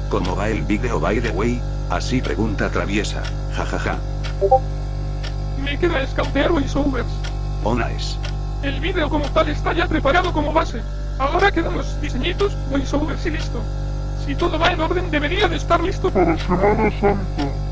¿Cómo va el vídeo by the way? Así pregunta traviesa, jajaja. Me queda escautear voiceovers. Nice. El vídeo como tal está ya preparado como base. Ahora quedan los diseñitos, voiceovers y listo. Si todo va en orden debería de estar listo para Semana Santa.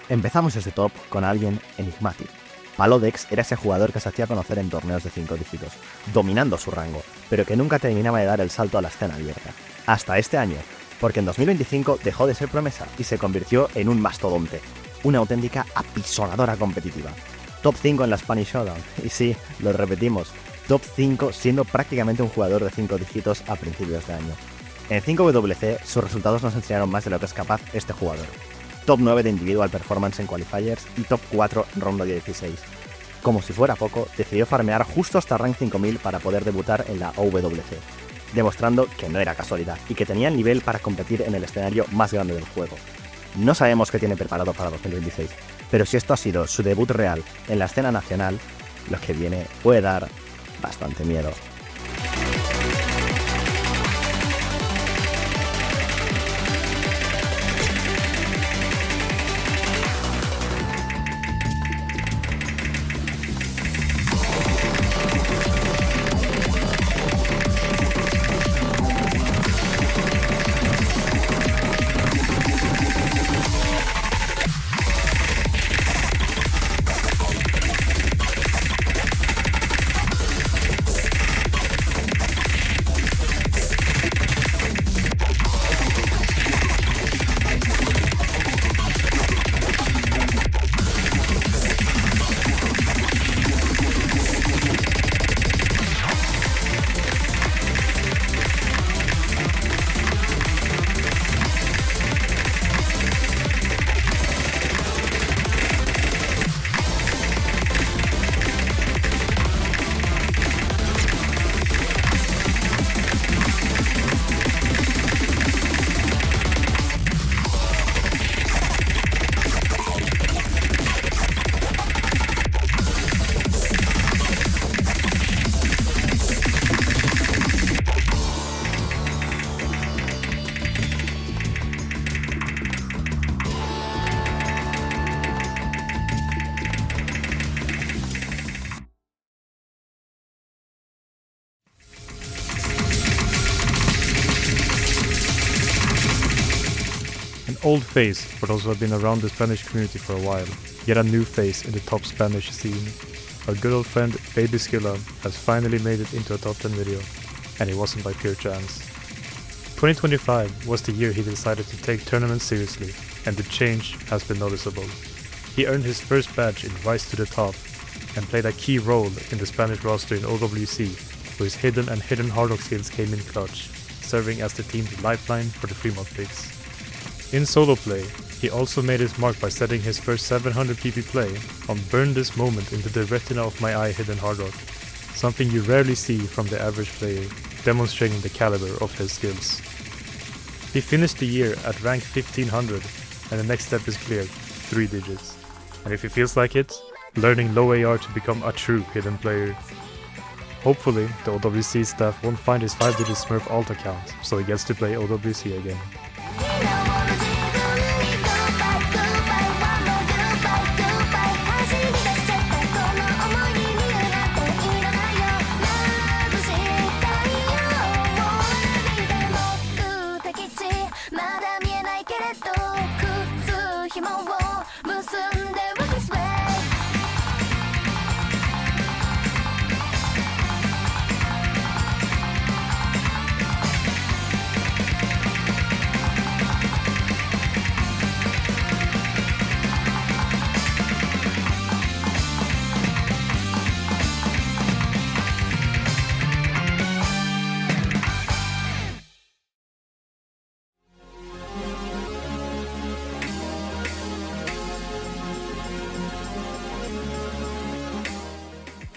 Empezamos este top con alguien enigmático. Palodex era ese jugador que se hacía conocer en torneos de 5 dígitos, dominando su rango, pero que nunca terminaba de dar el salto a la escena abierta. Hasta este año, porque en 2025 dejó de ser promesa y se convirtió en un mastodonte, una auténtica apisonadora competitiva. Top 5 en la Spanish Showdown, y sí, lo repetimos, top 5 siendo prácticamente un jugador de 5 dígitos a principios de año. En 5WC sus resultados nos enseñaron más de lo que es capaz este jugador. Top 9 de Individual Performance en Qualifiers y Top 4 en Ronda 16. Como si fuera poco, decidió farmear justo hasta Rank 5000 para poder debutar en la OWC, demostrando que no era casualidad y que tenía el nivel para competir en el escenario más grande del juego. No sabemos qué tiene preparado para 2026, pero si esto ha sido su debut real en la escena nacional, lo que viene puede dar bastante miedo. Old face, but also have been around the Spanish community for a while, yet a new face in the top Spanish scene. Our good old friend Baby Skilla has finally made it into a top 10 video, and it wasn't by pure chance. 2025 was the year he decided to take tournaments seriously, and the change has been noticeable. He earned his first badge in Rise to the Top, and played a key role in the Spanish roster in OWC, where his hidden hard rock skills came in clutch, serving as the team's lifeline for the Fremont picks. In solo play, he also made his mark by setting his first 700 PP play on Burn This Moment into the retina of my eye hidden hard rock, something you rarely see from the average player, demonstrating the caliber of his skills. He finished the year at rank 1500, and the next step is clear, 3 digits. And if he feels like it, learning low AR to become a true hidden player. Hopefully, the OWC staff won't find his 5-digit Smurf alt account, so he gets to play OWC again.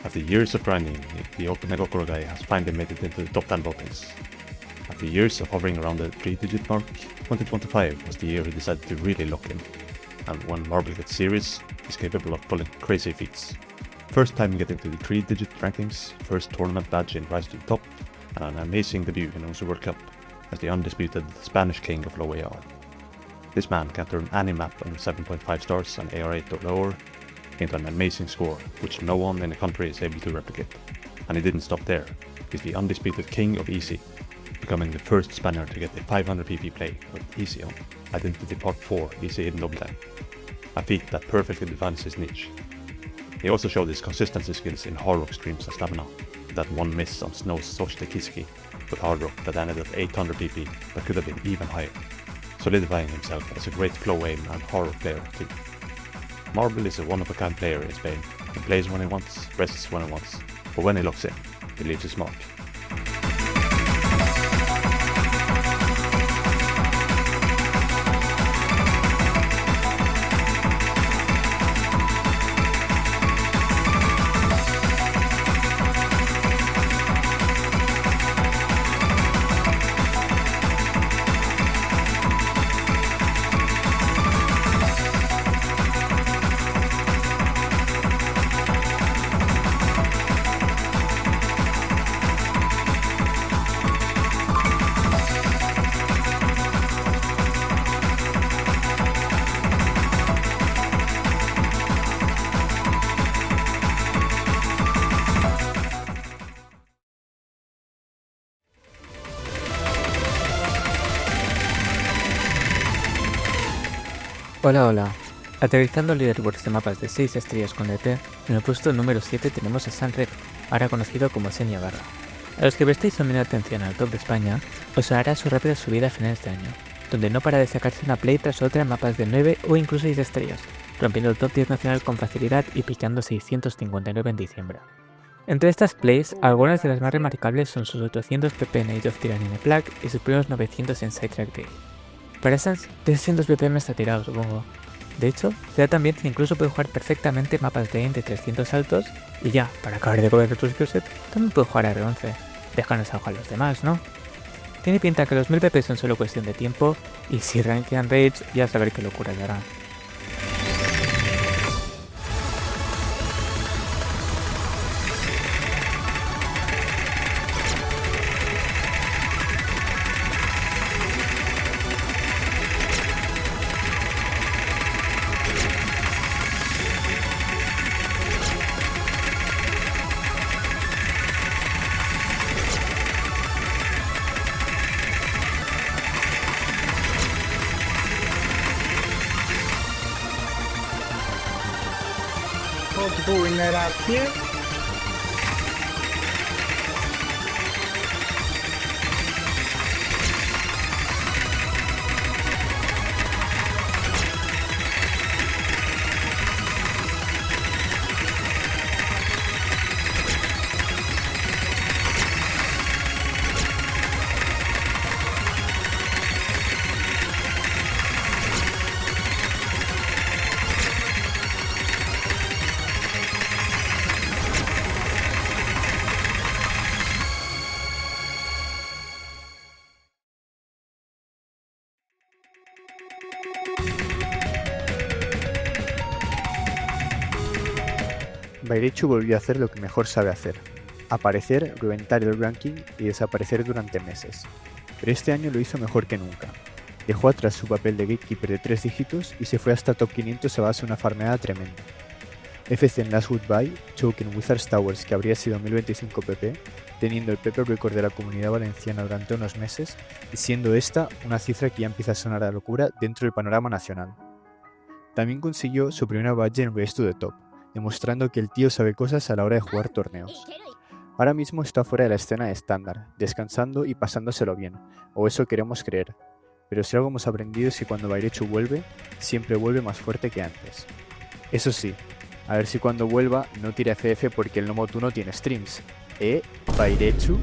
After years of grinding, the ultimate Okoro guy has finally made it into the top 10 votings. After years of hovering around the 3-digit mark, 2025 was the year he decided to really lock in. And when Marble gets serious, he's capable of pulling crazy feats. First time getting to the 3-digit rankings, first tournament badge in Rise to the Top, and an amazing debut in Onsu World Cup as the undisputed Spanish king of low AR. This man can turn any map under 7.5 stars and AR 8 or lower into an amazing score, which no one in the country is able to replicate. And he didn't stop there. He's the undisputed king of Easy, becoming the first Spaniard to get a 500 PP play with Easy on Identity Part 4 Easy Hidden Double Time. a feat that perfectly defines his niche. He also showed his consistency skills in hard rock streams as Stamina, that one miss on Snow's Sochte Kiski with hard rock that ended at 800 PP but could have been even higher, solidifying himself as a great flow aim and hard rock player too. Marble is a one-of-a-kind player in Spain. He plays when he wants, rests when he wants, but when he locks in, he leaves his mark. Hola, hola. Aterrizando leaderboards de mapas de 6 estrellas con DT, en el puesto número 7 tenemos a Sunred, ahora conocido como Senia Barra. A los que prestéis también atención al top de España, os sonará su rápida subida a finales de año, donde no para de sacarse una play tras otra en mapas de 9 o incluso 6 estrellas, rompiendo el top 10 nacional con facilidad y picando 659 en diciembre. Entre estas plays, algunas de las más remarcables son sus 800 pp en Age of Tyranny Plague y sus primeros 900 en Sidetrack Day. Para Sans, de 600 ppm está tirado, supongo. De hecho, se da también que incluso puede jugar perfectamente mapas de aim de 300 altos y ya, para acabar de comer otro skillset, también puede jugar a R11. Déjanos a los demás, ¿no? Tiene pinta que los 1000 pp son solo cuestión de tiempo y si rankean Rage ya saber qué locura le hará. Going that out here. Bairechu volvió a hacer lo que mejor sabe hacer, aparecer, reventar el ranking y desaparecer durante meses, pero este año lo hizo mejor que nunca. Dejó atrás su papel de gatekeeper de 3 dígitos y se fue hasta top 500 a base de una farmeada tremenda. FC en Last Goodbye, choke en Wizards Towers que habría sido 1025 pp, teniendo el PP record de la Comunidad Valenciana durante unos meses y siendo esta una cifra que ya empieza a sonar a locura dentro del panorama nacional. También consiguió su primera badge en Race to the Top, demostrando que el tío sabe cosas a la hora de jugar torneos. Ahora mismo está fuera de la escena estándar, descansando y pasándoselo bien, o eso queremos creer, pero si algo hemos aprendido es que cuando Bairechu vuelve, siempre vuelve más fuerte que antes. Eso sí, a ver si cuando vuelva no tira FF porque el Nomo 2 no tiene streams. Bairechu.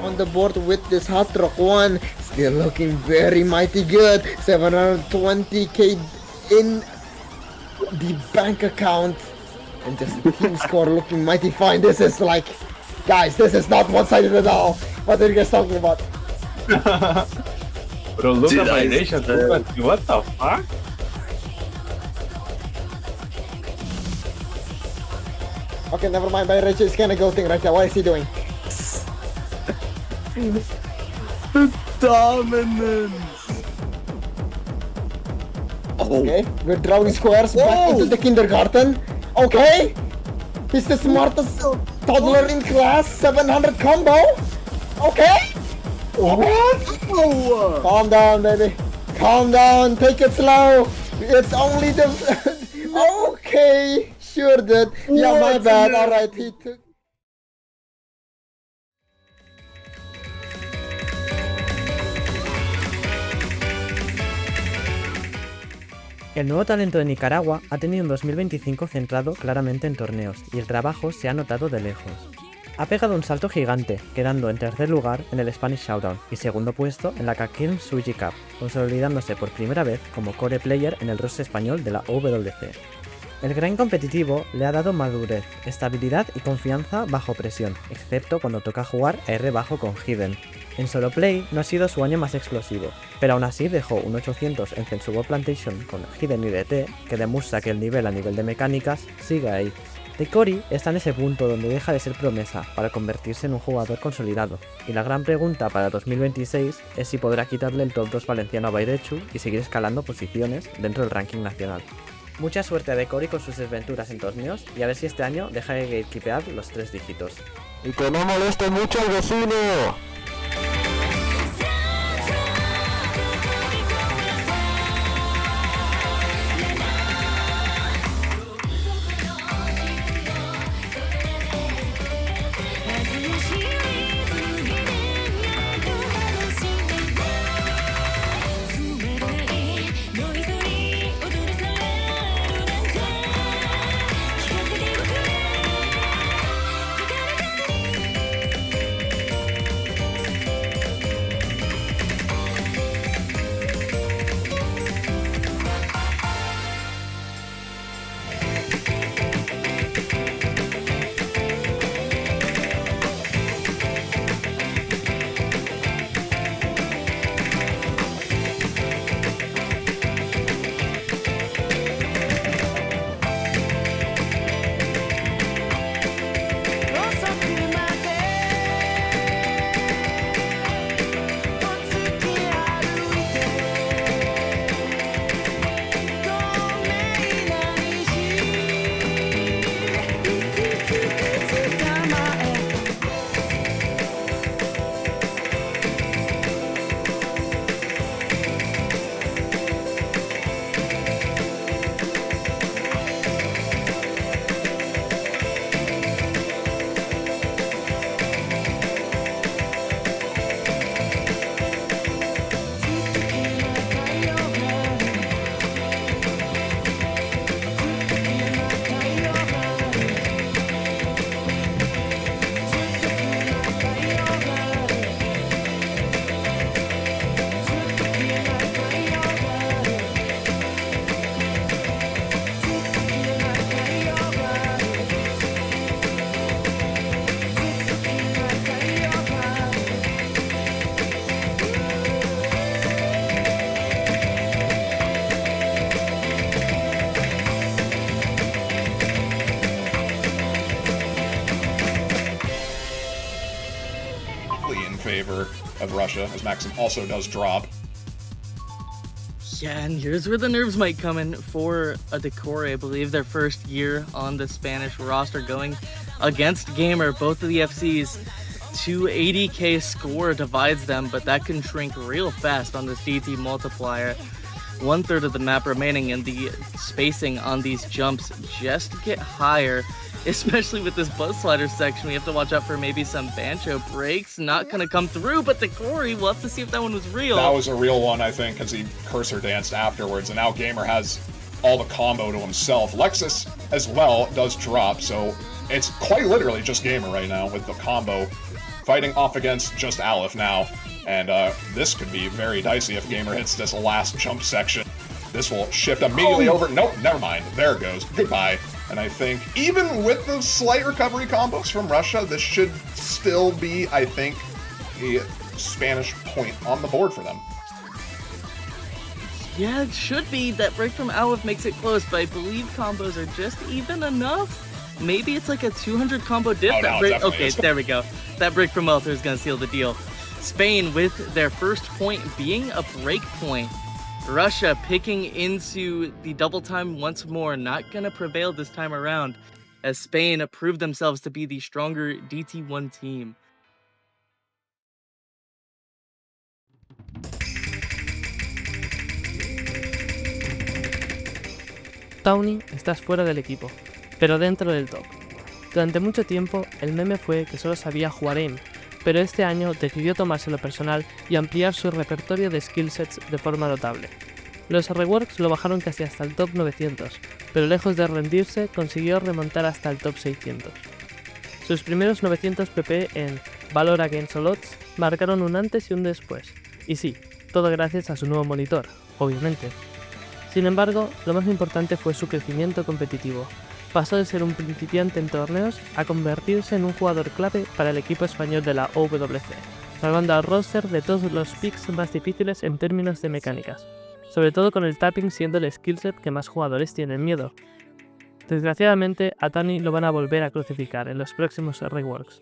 On the board with this Hot Rock 1, still looking very mighty good. 720k in the bank account, and just the team score looking mighty fine. This is like, guys, this is not one-sided at all. What are you guys talking about? Bro, look at my nation. What the fuck? Okay, never mind. Bairechu is kinda goating right now. What is he doing? The dominance! Okay, we're drawing squares back into the kindergarten. Okay, he's the smartest toddler in class. 700 combo. Okay. What? Calm down, baby. Calm down. Take it slow. It's only the. Okay, sure, dude. Yeah, my bad. All right, he took. El nuevo talento de Nicaragua ha tenido un 2025 centrado claramente en torneos, y el trabajo se ha notado de lejos. Ha pegado un salto gigante, quedando en tercer lugar en el Spanish Showdown y segundo puesto en la Kakilm Suji Cup, consolidándose por primera vez como core player en el roster español de la OWC. El grind competitivo le ha dado madurez, estabilidad y confianza bajo presión, excepto cuando toca jugar a R bajo con Hidden. En solo play no ha sido su año más explosivo, pero aún así dejó un 800 en Zensubo Plantation con Hidden y DT, que demuestra que el nivel a nivel de mecánicas sigue ahí. Dekori está en ese punto donde deja de ser promesa para convertirse en un jugador consolidado, y la gran pregunta para 2026 es si podrá quitarle el top 2 valenciano a Bairechu y seguir escalando posiciones dentro del ranking nacional. Mucha suerte a Dekori con sus desventuras en torneos y a ver si este año deja de gatekeepear los 3 dígitos. ¡Y que no moleste mucho al vecino! favor of Russia, as Maxim also does drop. Yeah, and here's where the nerves might come in for a Dekori. I believe their first year on the Spanish roster going against Gamer. Both of the FCs, 280k score divides them, but that can shrink real fast on this DT multiplier. 1/3 of the map remaining, and the spacing on these jumps just get higher, especially with this buzz slider section. We have to watch out for maybe some Bancho breaks. Not gonna come through, but Dekori, we'll have to see if that one was real. That was a real one, I think, because he cursor danced afterwards, and now Gamer has all the combo to himself. Lexus as well does drop, so it's quite literally just Gamer right now with the combo, fighting off against just Aleph now. And this could be very dicey if Gamer hits this last jump section. This will shift immediately over. Nope, never mind. There it goes. Goodbye. And I think even with the slight recovery combos from Russia, this should still be, I think, a Spanish point on the board for them. Yeah, it should be. That break from Aleph makes it close, but I believe combos are just even enough. Maybe it's like a 200 combo dip. Oh, no, break. definitely Okay, is. there we go. That break from Welter is going to seal the deal. Spain with their first point being a break point. Russia picking into the double time once more, not gonna prevail this time around, as Spain proved themselves to be the stronger DT1 team. Tawny, estás fuera del equipo, pero dentro del top. Durante mucho tiempo, el meme fue que solo sabía jugar aim, pero este año decidió tomárselo personal y ampliar su repertorio de skillsets de forma notable. Los reworks lo bajaron casi hasta el top 900, pero lejos de rendirse, consiguió remontar hasta el top 600. Sus primeros 900 PP en Valor Against All Odds marcaron un antes y un después, y sí, todo gracias a su nuevo monitor, obviamente. Sin embargo, lo más importante fue su crecimiento competitivo. Pasó de ser un principiante en torneos a convertirse en un jugador clave para el equipo español de la OWC, salvando al roster de todos los picks más difíciles en términos de mecánicas, sobre todo con el tapping siendo el skillset que más jugadores tienen miedo. Desgraciadamente, a Tawny lo van a volver a crucificar en los próximos reworks,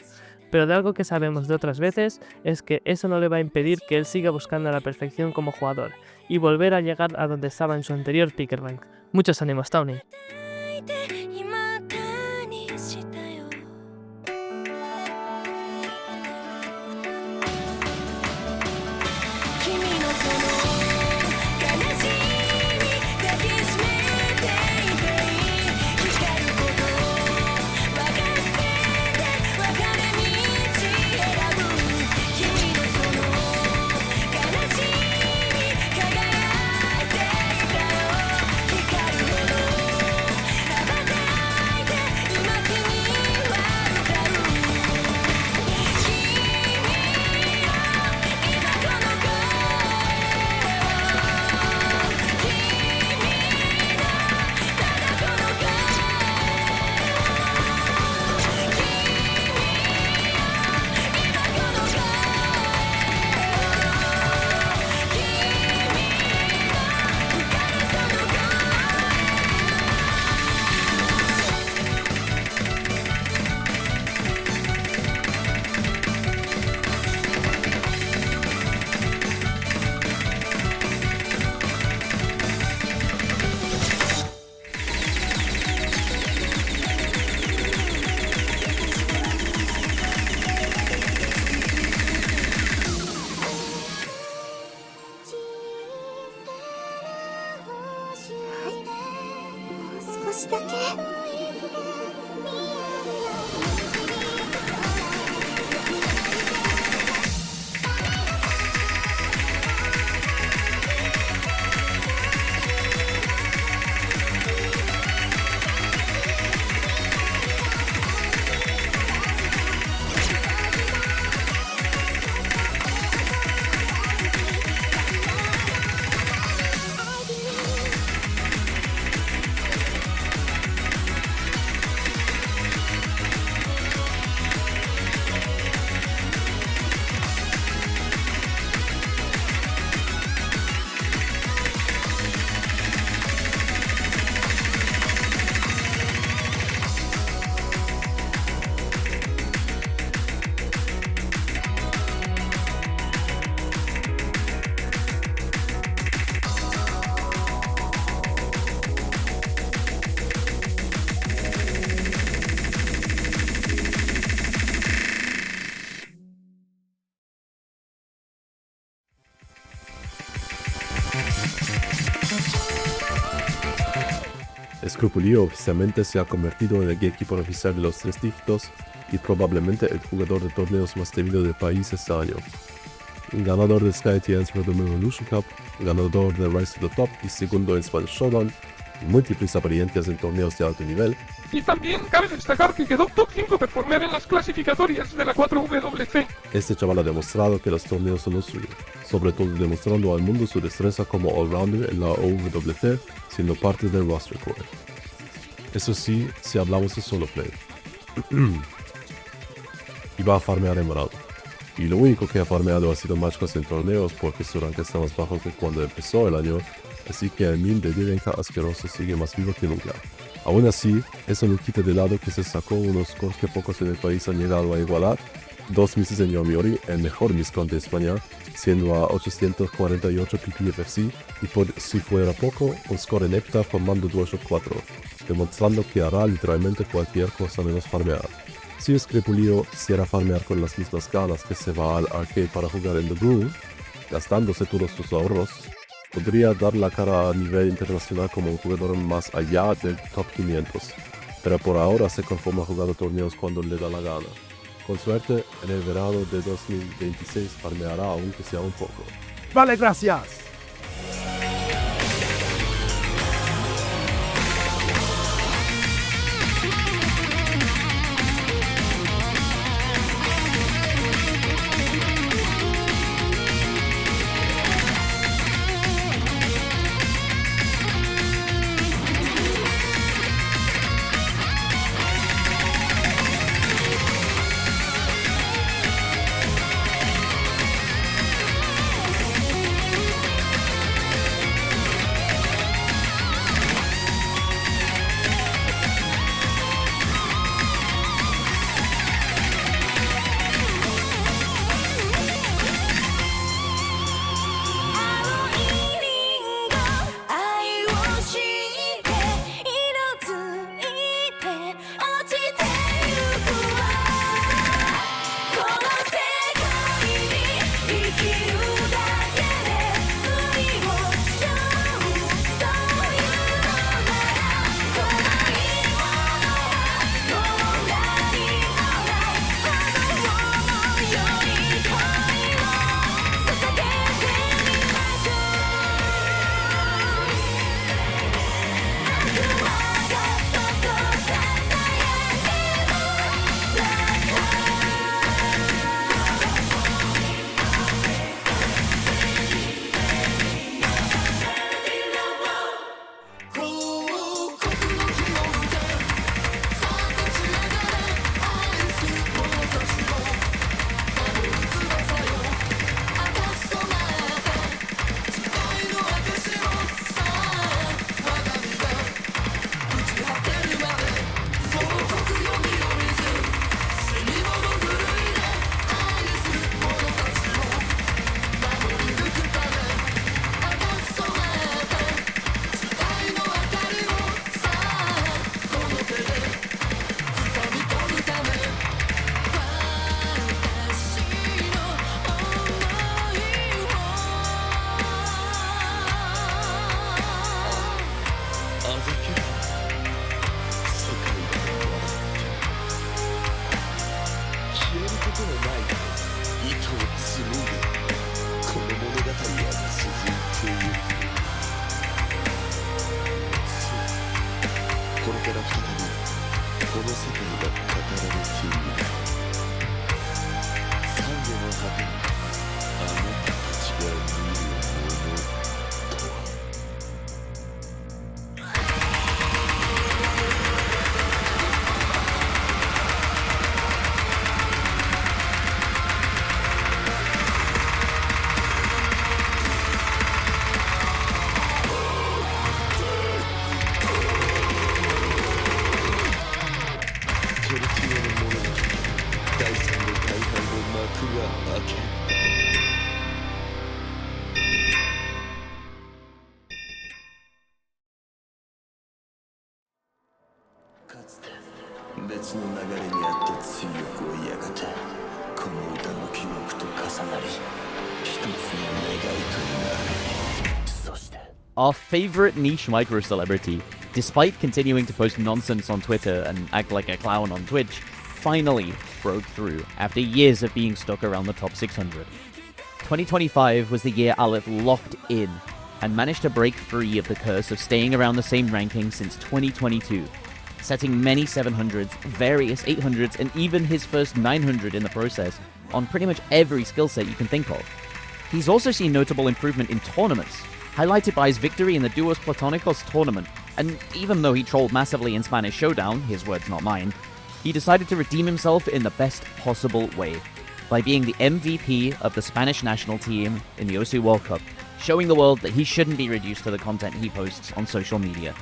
pero de algo que sabemos de otras veces es que eso no le va a impedir que él siga buscando la perfección como jugador y volver a llegar a donde estaba en su anterior picker rank. Muchos ánimos, Tawny. Scrupulio oficialmente se ha convertido en el gatekeeper oficial de los 3 dígitos y probablemente el jugador de torneos más temido del país este año. Ganador de SkyTN's Rhythm Evolution Cup, ganador de Rise to the Top y segundo en Spanish Showdown, y múltiples apariencias en torneos de alto nivel. Y también cabe destacar que quedó top 5 performer en las clasificatorias de la 4WC. Este chaval ha demostrado que los torneos son lo suyo, sobre todo demostrando al mundo su destreza como all-rounder en la OWC, siendo parte del roster core. Eso sí, si hablamos de solo play. Iba a farmear Emerald. Y lo único que ha farmeado ha sido matchclass en torneos porque su rank está más bajo que cuando empezó el año, así que el meme de Direnka asqueroso sigue más vivo que nunca. Aún así, eso no quita de lado que se sacó unos scores que pocos en el país han llegado a igualar. 2 meses en Yomiuri, el mejor Mizcon de España, siendo a 848 PPFFC, y por si fuera poco, un score en hepta formando DualShock 4, demostrando que hará literalmente cualquier cosa menos farmear. Si Screpulio quisiera farmear con las mismas ganas que se va al arcade para jugar en The Groove, gastándose todos sus ahorros, podría dar la cara a nivel internacional como un jugador más allá del top 500, pero por ahora se conforma jugando torneos cuando le da la gana. Con suerte, en el verano de 2026 farmeará aunque sea un poco. Vale, gracias. Our favorite niche micro celebrity, despite continuing to post nonsense on Twitter and act like a clown on Twitch, finally broke through after years of being stuck around the top 600. 2025 was the year Aleph locked in and managed to break free of the curse of staying around the same ranking since 2022, setting many 700s, various 800s, and even his first 900 in the process on pretty much every skill set you can think of. He's also seen notable improvement in tournaments, highlighted by his victory in the Duos Platonicos tournament, and even though he trolled massively in Spanish Showdown, his words not mine, he decided to redeem himself in the best possible way, by being the MVP of the Spanish national team in the OSU World Cup, showing the world that he shouldn't be reduced to the content he posts on social media.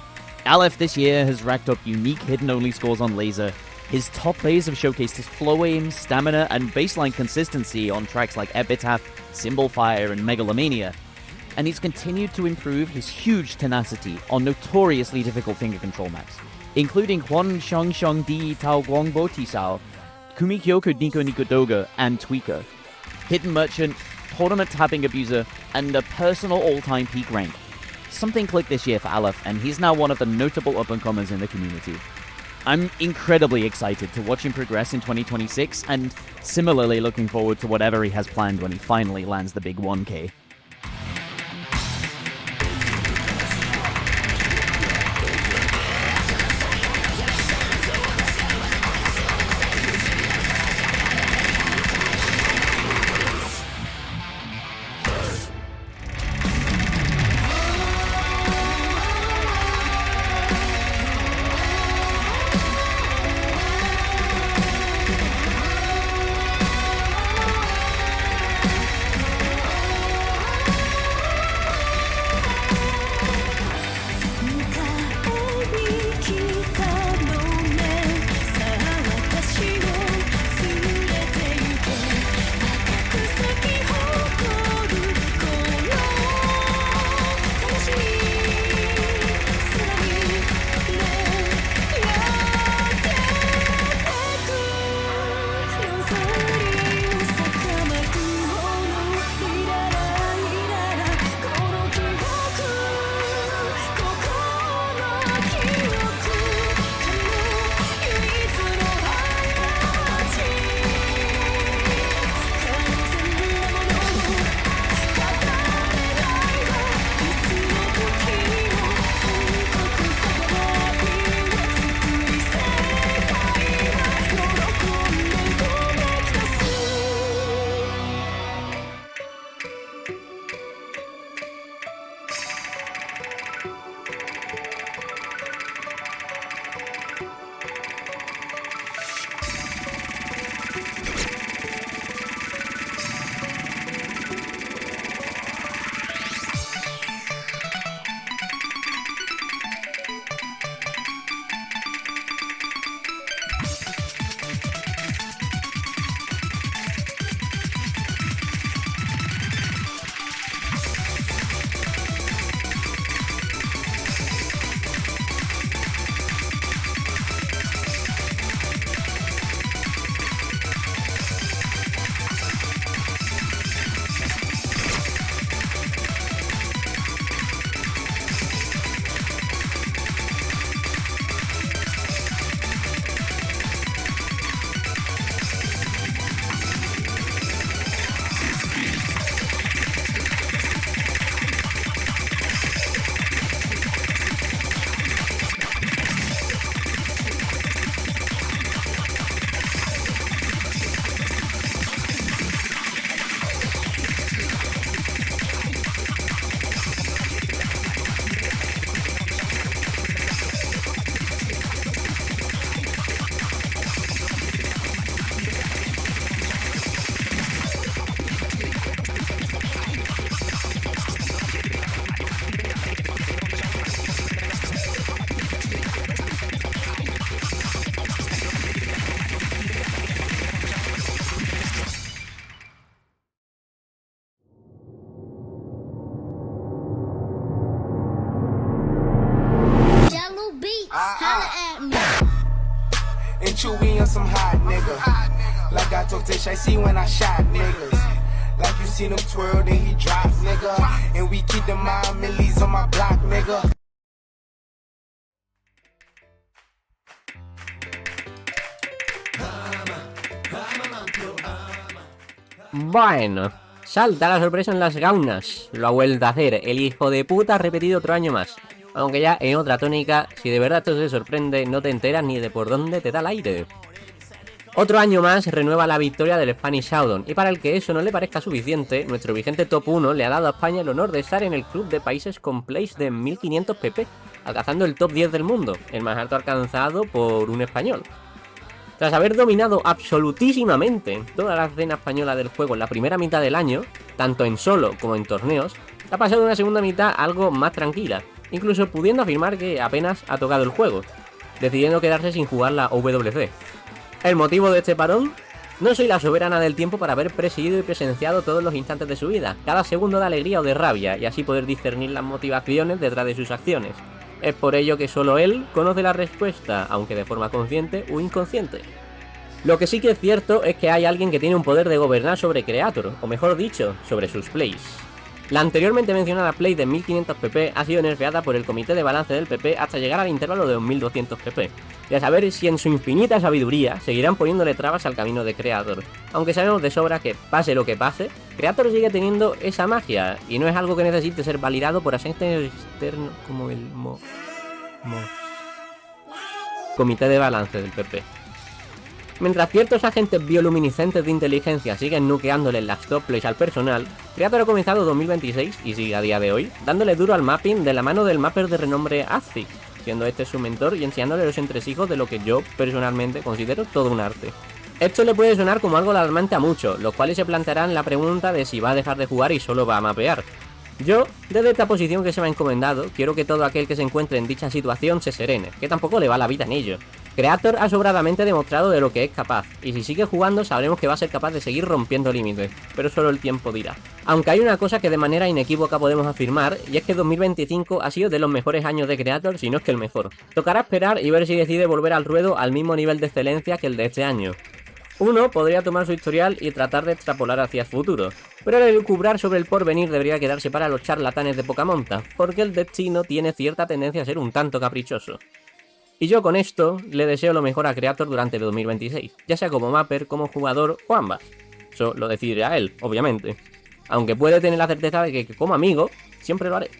Aleph this year has racked up unique hidden-only scores on Laser. His top plays have showcased his flow aim, stamina, and baseline consistency on tracks like Epitaph, Symbol Fire, and Megalomania. And he's continued to improve his huge tenacity on notoriously difficult finger control maps, including Huan Shangshang Di Tao Guangbo Tisao, Kumikyoku Niko Nikodoga, and Tweaker. Hidden Merchant, Tournament Tapping Abuser, and a personal all-time peak rank. Something clicked this year for Aleph, and he's now one of the notable up-and-comers in the community. I'm incredibly excited to watch him progress in 2026, and similarly looking forward to whatever he has planned when he finally lands the big 1K. And Chewy on some hot nigga. Like I told Tish, I see when I shot niggas. Like you seen him twirl, then he drop, nigga. And we keep the mind millies on my block, nigga. Bueno, salta la sorpresa en las gaunas. Lo ha vuelto a hacer, el hijo de puta ha repetido otro año más. Aunque ya en otra tónica, si de verdad esto te sorprende, no te enteras ni de por dónde te da el aire. Otro año más renueva la victoria del Spanish Showdown, y para el que eso no le parezca suficiente, nuestro vigente top 1 le ha dado a España el honor de estar en el club de países con plays de 1500 pp, alcanzando el top 10 del mundo, el más alto alcanzado por un español. Tras haber dominado absolutísimamente toda la escena española del juego en la primera mitad del año, tanto en solo como en torneos, ha pasado una segunda mitad algo más tranquila, incluso pudiendo afirmar que apenas ha tocado el juego, decidiendo quedarse sin jugar la WC. ¿El motivo de este parón? No soy la soberana del tiempo para haber presidido y presenciado todos los instantes de su vida, cada segundo de alegría o de rabia, y así poder discernir las motivaciones detrás de sus acciones. Es por ello que solo él conoce la respuesta, aunque de forma consciente o inconsciente. Lo que sí que es cierto es que hay alguien que tiene un poder de gobernar sobre Creator, o mejor dicho, sobre sus plays. La anteriormente mencionada play de 1500 pp ha sido nerfeada por el comité de balance del PP hasta llegar al intervalo de 2200 pp, y a saber si en su infinita sabiduría seguirán poniéndole trabas al camino de Creator, aunque sabemos de sobra que, pase lo que pase, Creator sigue teniendo esa magia, y no es algo que necesite ser validado por agentes externos como el comité de balance del PP. Mientras ciertos agentes bioluminiscentes de inteligencia siguen nukeándole las top plays al personal, Creator ha comenzado 2026 y sigue a día de hoy, dándole duro al mapping de la mano del mapper de renombre Azzik, siendo este su mentor y enseñándole los entresijos de lo que yo personalmente considero todo un arte. Esto le puede sonar como algo alarmante a muchos, los cuales se plantearán la pregunta de si va a dejar de jugar y solo va a mapear. Yo, desde esta posición que se me ha encomendado, quiero que todo aquel que se encuentre en dicha situación se serene, que tampoco le va la vida en ello. Creator ha sobradamente demostrado de lo que es capaz, y si sigue jugando sabremos que va a ser capaz de seguir rompiendo límites, pero solo el tiempo dirá. Aunque hay una cosa que de manera inequívoca podemos afirmar, y es que 2025 ha sido de los mejores años de Creator, si no es que el mejor. Tocará esperar y ver si decide volver al ruedo al mismo nivel de excelencia que el de este año. Uno podría tomar su historial y tratar de extrapolar hacia el futuro, pero el elucubrar sobre el porvenir debería quedarse para los charlatanes de poca monta, porque el destino tiene cierta tendencia a ser un tanto caprichoso. Y yo con esto le deseo lo mejor a Creator durante el 2026, ya sea como mapper, como jugador o ambas. Eso lo decidirá él, obviamente. Aunque puede tener la certeza de que como amigo siempre lo haré.